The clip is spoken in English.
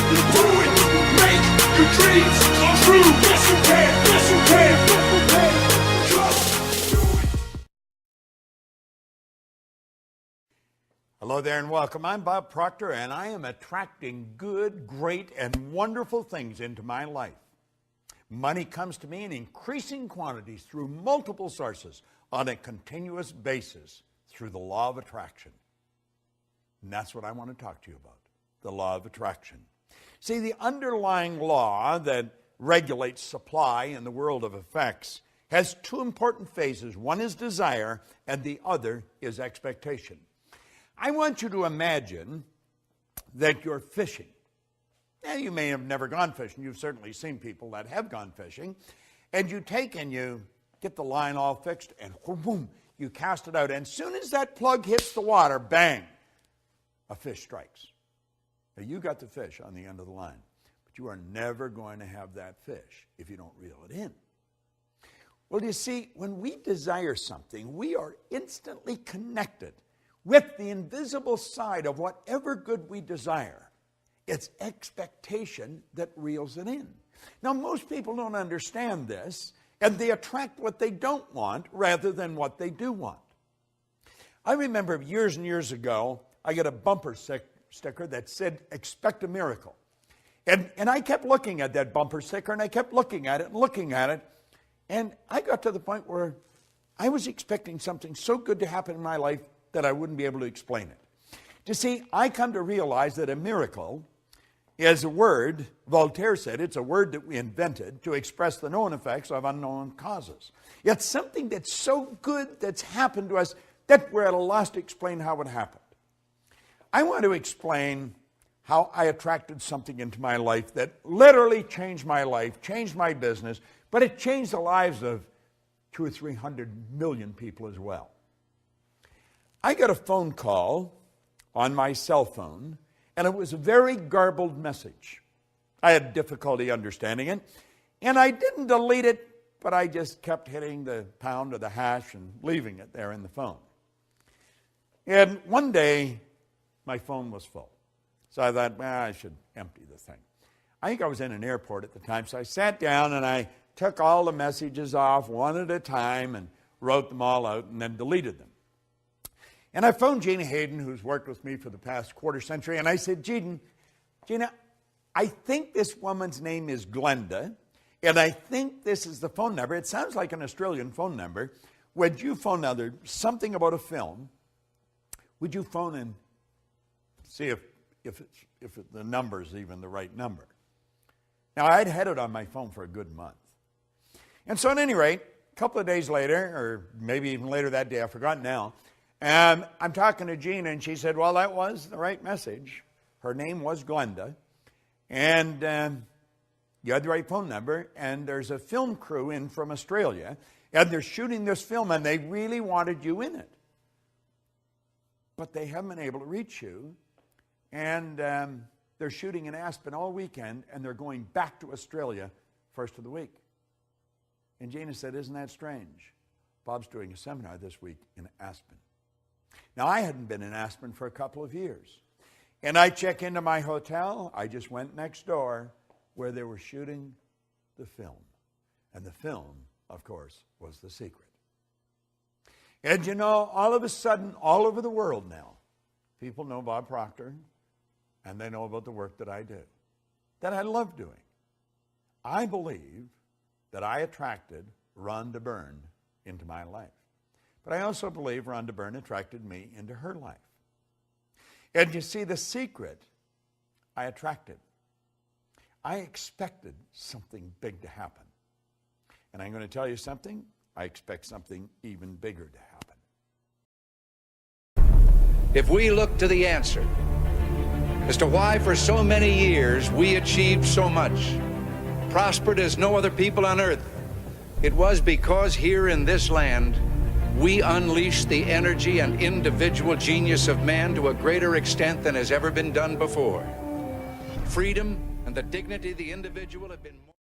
You do it. Make your dreams come true. Yes, you can. Yes, you can. Just do it. Hello there and welcome. I'm Bob Proctor, and I am attracting good, great, and wonderful things into my life. Money comes to me in increasing quantities through multiple sources on a continuous basis through the law of attraction. And that's what I want to talk to you about, the law of attraction. See, the underlying law that regulates supply in the world of effects has two important phases. One is desire, and the other is expectation. I want you to imagine that you're fishing. Now, you may have never gone fishing. You've certainly seen people that have gone fishing. And you take and you get the line all fixed, and boom, you cast it out. And as soon as that plug hits the water, bang, a fish strikes. Now, you got the fish on the end of the line, but you are never going to have that fish if you don't reel it in. Well, you see, when we desire something, we are instantly connected with the invisible side of whatever good we desire. It's expectation that reels it in. Now, most people don't understand this, and they attract what they don't want rather than what they do want. I remember years and years ago, I got a bumper sticker that said, "Expect a miracle." And I kept looking at that bumper sticker, and I kept looking at it and looking at it, and I got to the point where I was expecting something so good to happen in my life that I wouldn't be able to explain it. You see, I come to realize that a miracle is a word, Voltaire said, it's a word that we invented to express the known effects of unknown causes. It's something that's so good that's happened to us that we're at a loss to explain how it happened. I want to explain how I attracted something into my life that literally changed my life, changed my business, but it changed the lives of 200 or 300 million people as well. I got a phone call on my cell phone, and it was a very garbled message. I had difficulty understanding it, and I didn't delete it, but I just kept hitting the pound or the hash and leaving it there in the phone. And one day, my phone was full. So I thought, well, I should empty the thing. I think I was in an airport at the time, so I sat down and I took all the messages off one at a time and wrote them all out and then deleted them. And I phoned Gina Hayden, who's worked with me for the past quarter century, and I said, Gina, I think this woman's name is Glenda, and I think this is the phone number. It sounds like an Australian phone number. Would you phone now? There's something about a film. Would you phone and see if the number is even the right number? Now, I'd had it on my phone for a good month. And so at any rate, a couple of days later, or maybe even later that day, I've forgotten now, and I'm talking to Gina, and she said, well, that was the right message. Her name was Glenda, and you had the right phone number, and there's a film crew in from Australia, and they're shooting this film, and they really wanted you in it. But they haven't been able to reach you, and they're shooting in Aspen all weekend, and they're going back to Australia first of the week. And Gina said, isn't that strange? Bob's doing a seminar this week in Aspen. Now, I hadn't been in Aspen for a couple of years. And I check into my hotel. I just went next door where they were shooting the film. And the film, of course, was The Secret. And you know, all of a sudden, all over the world now, people know Bob Proctor, and they know about the work that I do, that I love doing. I believe that I attracted Rhonda Byrne into my life. But I also believe Rhonda Byrne attracted me into her life. And you see, the secret I attracted. I expected something big to happen. And I'm going to tell you something. I expect something even bigger to happen. If we look to the answer as to why for so many years we achieved so much, prospered as no other people on earth, it was because here in this land, we unleashed the energy and individual genius of man to a greater extent than has ever been done before. Freedom and the dignity of the individual have been more